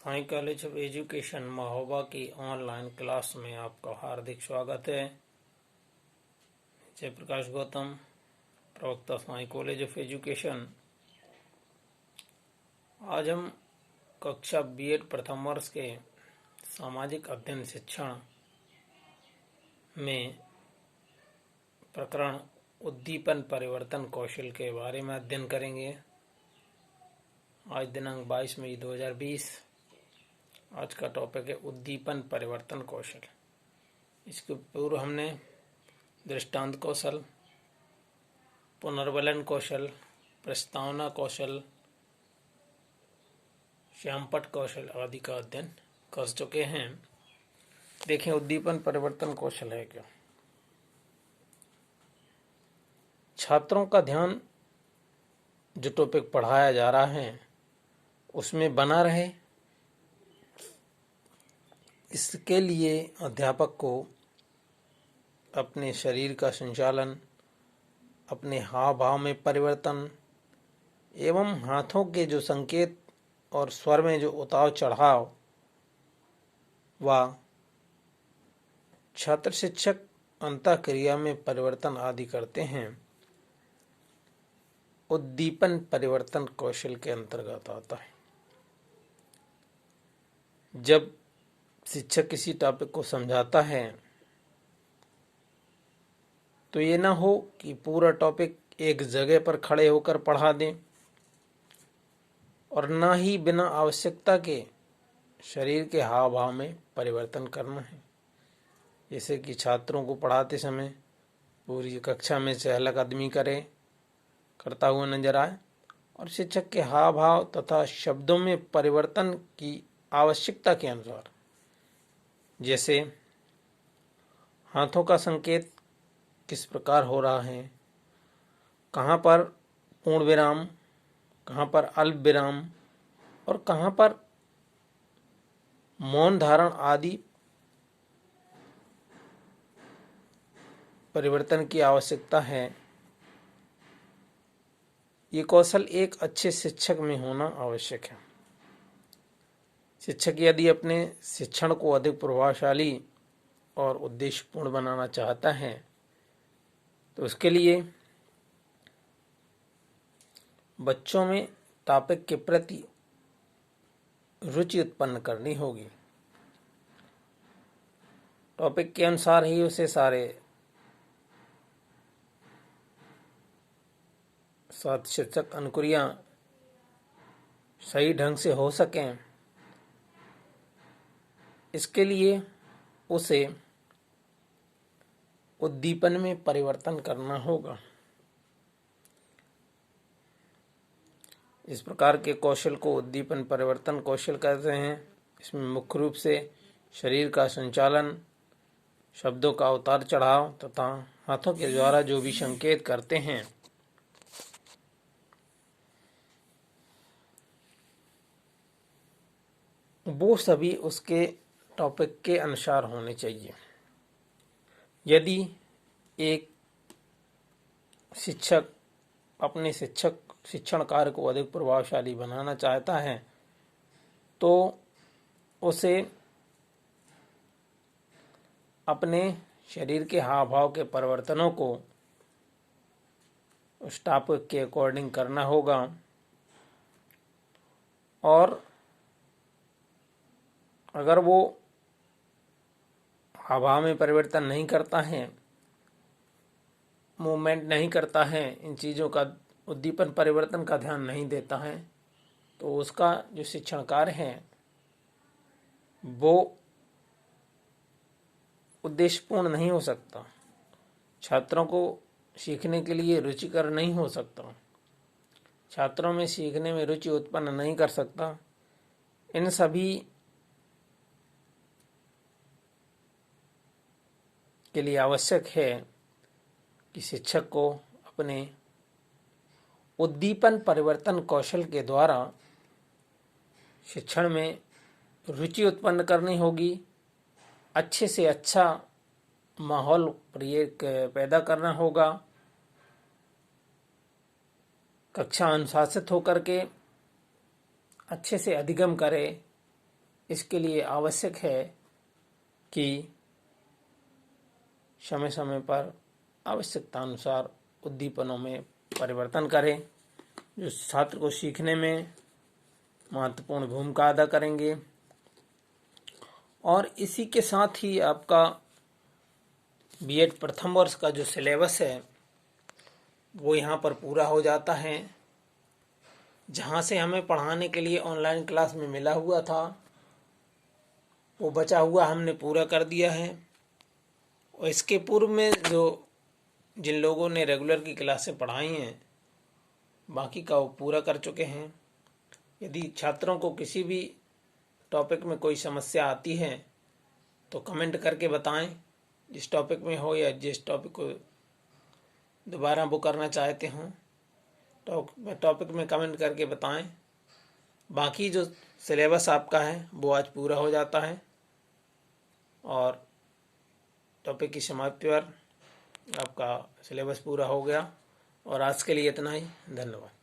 Sai college of education Mahoba की online class में आपका हार्दिक स्वागत है। जयप्रकाश गौतम, प्रवक्ता साई कॉलेज ऑफ एजुकेशन। आज हम कक्षा बीएड प्रथम वर्ष के सामाजिक अध्ययन शिक्षण में प्रकरण उद्दीपन परिवर्तन कौशल के बारे में अध्ययन करेंगे। आज दिनांक 22 मई 2020। आज का टॉपिक है उद्दीपन परिवर्तन कौशल। इसके पूर्व हमने दृष्टांत कौशल, पुनर्वलन कौशल, प्रस्तावना कौशल, श्यामपट्ट कौशल आदि का अध्ययन कर चुके हैं। देखें उद्दीपन परिवर्तन कौशल है क्या। छात्रों का ध्यान जो टॉपिक पढ़ाया जा रहा है उसमें बना रहे, इसके लिए अध्यापक को अपने शरीर का संचालन, अपने हाव भाव में परिवर्तन एवं हाथों के जो संकेत और स्वर में जो उतार चढ़ाव व छात्र शिक्षक अंतःक्रिया में परिवर्तन आदि करते हैं, उद्दीपन परिवर्तन कौशल के अंतर्गत आता है। जब शिक्षक किसी टॉपिक को समझाता है तो ये ना हो कि पूरा टॉपिक एक जगह पर खड़े होकर पढ़ा दें और ना ही बिना आवश्यकता के शरीर के हाव भाव में परिवर्तन करना है। जैसे कि छात्रों को पढ़ाते समय पूरी कक्षा में चहलकदमी करता हुआ नजर आए और शिक्षक के हाव भाव तथा शब्दों में परिवर्तन की आवश्यकता के अनुसार, जैसे हाथों का संकेत किस प्रकार हो रहा है, कहाँ पर पूर्ण विराम, कहाँ पर अल्प विराम और कहाँ पर मौन धारण आदि परिवर्तन की आवश्यकता है। ये कौशल एक अच्छे शिक्षक में होना आवश्यक है। शिक्षक यदि अपने शिक्षण को अधिक प्रभावशाली और उद्देश्यपूर्ण बनाना चाहता है तो उसके लिए बच्चों में टॉपिक के प्रति रुचि उत्पन्न करनी होगी। टॉपिक के अनुसार ही उसे सारे शिक्षक अनुक्रिया सही ढंग से हो सकें, इसके लिए उसे उद्दीपन में परिवर्तन करना होगा। इस प्रकार के कौशल को उद्दीपन परिवर्तन कौशल कहते हैं। इसमें मुख्य रूप से शरीर का संचालन, शब्दों का उतार चढ़ाव तथा हाथों के द्वारा जो भी संकेत करते हैं वो सभी उसके टॉपिक के अनुसार होने चाहिए। यदि एक शिक्षक अपने शिक्षण कार्य को अधिक प्रभावशाली बनाना चाहता है तो उसे अपने शरीर के हाव भाव के परिवर्तनों को उस टॉपिक के अकॉर्डिंग करना होगा और अगर वो हाव भाव में परिवर्तन नहीं करता है, मूवमेंट नहीं करता है, इन चीज़ों का उद्दीपन परिवर्तन का ध्यान नहीं देता है तो उसका जो शिक्षण कार्य है वो उद्देश्यपूर्ण नहीं हो सकता, छात्रों को सीखने के लिए रुचिकर नहीं हो सकता, छात्रों में सीखने में रुचि उत्पन्न नहीं कर सकता। इन सभी के लिए आवश्यक है कि शिक्षक को अपने उद्दीपन परिवर्तन कौशल के द्वारा शिक्षण में रुचि उत्पन्न करनी होगी, अच्छे से अच्छा माहौल पैदा करना होगा, कक्षा अनुशासित होकर के अच्छे से अधिगम करे इसके लिए आवश्यक है कि समय समय पर आवश्यकता अनुसार उद्दीपनों में परिवर्तन करें, जो छात्र को सीखने में महत्वपूर्ण भूमिका अदा करेंगे। और इसी के साथ ही आपका बीएड प्रथम वर्ष का जो सिलेबस है वो यहाँ पर पूरा हो जाता है। जहाँ से हमें पढ़ाने के लिए ऑनलाइन क्लास में मिला हुआ था वो बचा हुआ हमने पूरा कर दिया है। और इसके पूर्व में जो जिन लोगों ने रेगुलर की क्लासें पढ़ाई हैं बाकी का वो पूरा कर चुके हैं। यदि छात्रों को किसी भी टॉपिक में कोई समस्या आती है तो कमेंट करके बताएं, जिस टॉपिक में हो या जिस टॉपिक को दोबारा वो करना चाहते हों टॉपिक में कमेंट करके बताएं। बाकी जो सिलेबस आपका है वो आज पूरा हो जाता है और टॉपिक की समाप्ति पर आपका सिलेबस पूरा हो गया। और आज के लिए इतना ही। धन्यवाद।